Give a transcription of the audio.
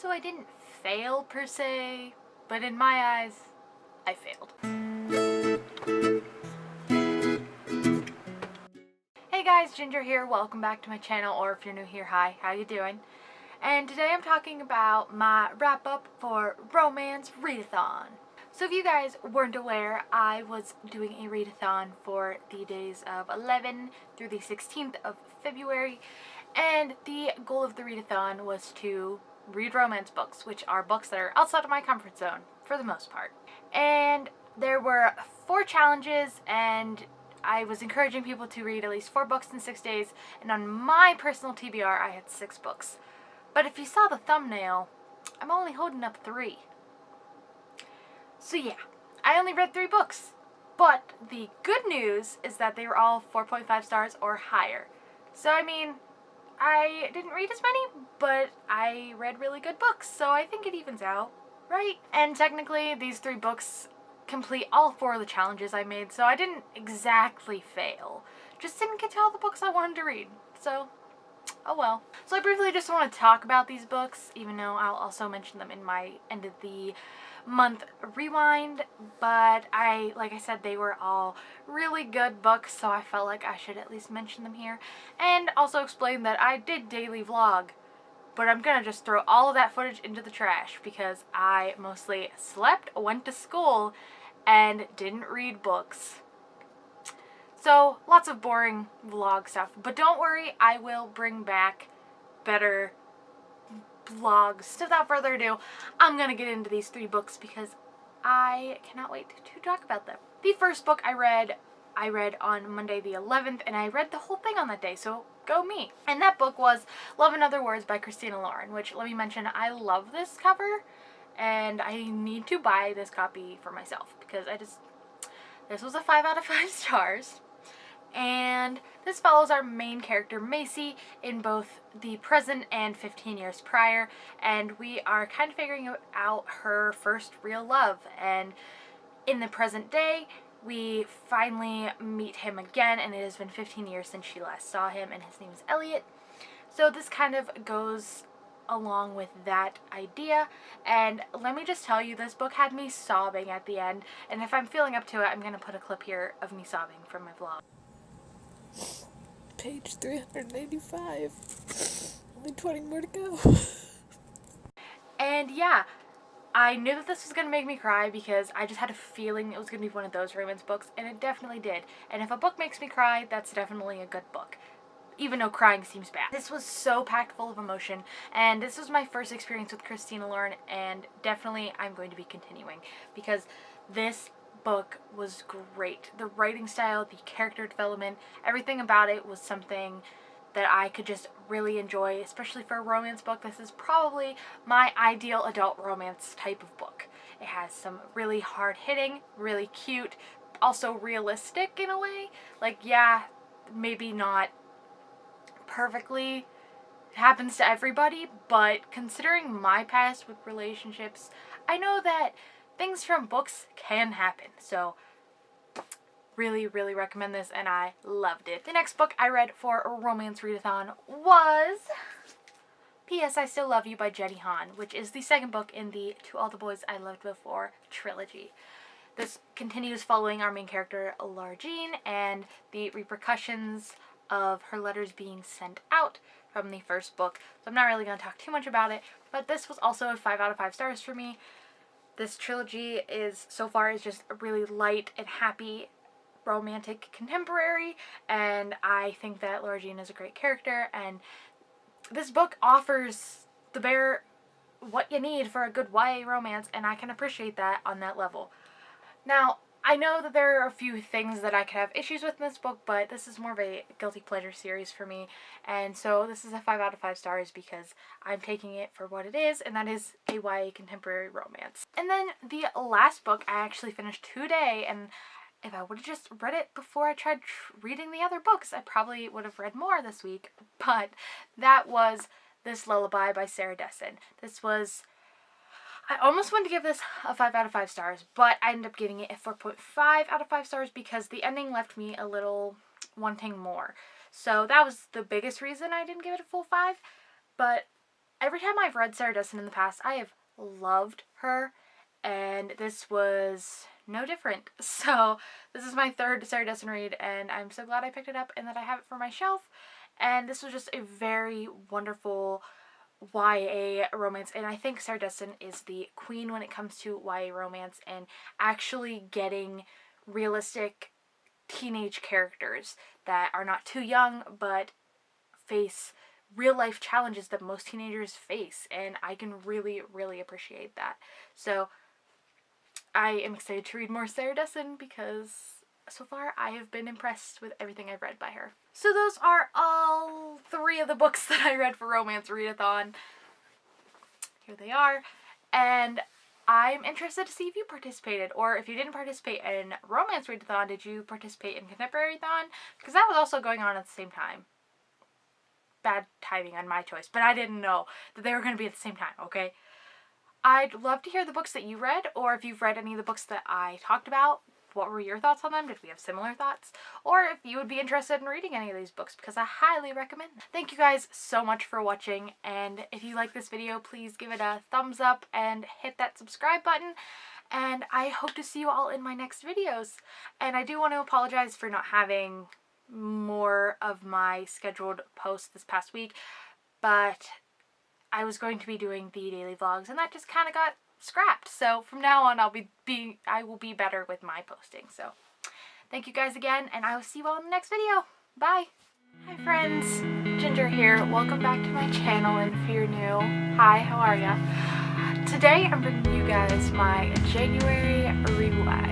So I didn't fail per se, but in my eyes, I failed. Hey guys, Ginger here. Welcome back to my channel, or if you're new here, hi, how you doing? And today I'm talking about my wrap-up for Romance Read-a-Thon. So if you guys weren't aware, I was doing a read-a-thon for the days of 11 through the 16th of February, and the goal of the read-a-thon was to read romance books, which are books that are outside of my comfort zone, for the most part. And there were 4 challenges, and I was encouraging people to read at least 4 books in 6 days, and on my personal TBR, I had 6 books. But if you saw the thumbnail, I'm only holding up 3. So yeah, I only read 3 books. But the good news is that they were all 4.5 stars or higher. So I mean, I didn't read as many, but I read really good books, so I think it evens out, right? And technically, these 3 books complete all 4 of the challenges I made, so I didn't exactly fail. Just didn't get to all the books I wanted to read, so oh well. So I briefly just want to talk about these books, even though I'll also mention them in my end of the month rewind, but like I said, they were all really good books, so I felt like I should at least mention them here, and also explain that I did daily vlog, but I'm gonna just throw all of that footage into the trash because I mostly slept, went to school, and didn't read books. So lots of boring vlog stuff, but don't worry, I will bring back better vlogs. So without further ado, I'm gonna get into these 3 books because I cannot wait to talk about them. The first book I read on Monday the 11th, and I read the whole thing on that day, so go me. And that book was Love in Other Words by Christina Lauren, which, let me mention, I love this cover, and I need to buy this copy for myself because this was a 5 out of 5 stars. And this follows our main character Macy in both the present and 15 years prior, and we are kind of figuring out her first real love. And in the present day, we finally meet him again, and it has been 15 years since she last saw him, and his name is Elliot. So this kind of goes along with that idea, and let me just tell you, this book had me sobbing at the end, and if I'm feeling up to it, I'm gonna put a clip here of me sobbing from my vlog. Page 385. Only 20 more to go. And yeah, I knew that this was going to make me cry because I just had a feeling it was going to be one of those romance books, and it definitely did. And if a book makes me cry, that's definitely a good book, even though crying seems bad. This was so packed full of emotion, and this was my first experience with Christina Lauren, and definitely I'm going to be continuing because this book was great. The writing style, the character development, everything about it was something that I could just really enjoy, especially for a romance book. This is probably my ideal adult romance type of book. It has some really hard-hitting, really cute, also realistic in a way. Like, yeah, maybe not perfectly happens to everybody, but considering my past with relationships, I know that things from books can happen. So really, really recommend this, and I loved it. The next book I read for a romance readathon was P.S. I Still Love You by Jenny Han, which is the second book in the To All the Boys I Loved Before trilogy. This continues following our main character, Lara Jean, and the repercussions of her letters being sent out from the first book. So I'm not really going to talk too much about it, but this was also a 5 out of 5 stars for me. This trilogy so far is just a really light and happy romantic contemporary, and I think that Lara Jean is a great character, and this book offers what you need for a good YA romance, and I can appreciate that on that level. Now, I know that there are a few things that I could have issues with in this book, but this is more of a guilty pleasure series for me, and so this is a 5 out of 5 stars because I'm taking it for what it is, and that is a YA contemporary romance. And then the last book I actually finished today, and if I would have just read it before I tried reading the other books, I probably would have read more this week, but that was this Lullaby by Sarah Dessen. I almost wanted to give this a 5 out of 5 stars, but I ended up giving it a 4.5 out of 5 stars because the ending left me a little wanting more. So that was the biggest reason I didn't give it a full 5, but every time I've read Sarah Dessen in the past, I have loved her, and this was no different. So this is my third Sarah Dessen read, and I'm so glad I picked it up and that I have it for my shelf. And this was just a very wonderful YA romance, and I think Sarah Dessen is the queen when it comes to YA romance and actually getting realistic teenage characters that are not too young but face real life challenges that most teenagers face, and I can really appreciate that. So I am excited to read more Sarah Dessen because so far I have been impressed with everything I've read by her. So those are all 3 of the books that I read for Romance Read-a-Thon. Here they are, and I'm interested to see if you participated, or if you didn't participate in Romance Read-a-Thon, did you participate in Contemporary-thon? Because that was also going on at the same time. Bad timing on my choice, but I didn't know that they were going to be at the same time, okay? I'd love to hear the books that you read, or if you've read any of the books that I talked about, what were your thoughts on them? Did we have similar thoughts? Or if you would be interested in reading any of these books, because I highly recommend them. Thank you guys so much for watching, and if you like this video, please give it a thumbs up and hit that subscribe button, and I hope to see you all in my next videos. And I do want to apologize for not having more of my scheduled posts this past week, but I was going to be doing the daily vlogs, and that just kind of got scrapped. So from now on, I will be better with my posting. So thank you guys again, and I will see you all in the next video. Bye. Hi friends, Ginger here. Welcome back to my channel, and if you're new, hi, how are ya? Today I'm bringing you guys my January read.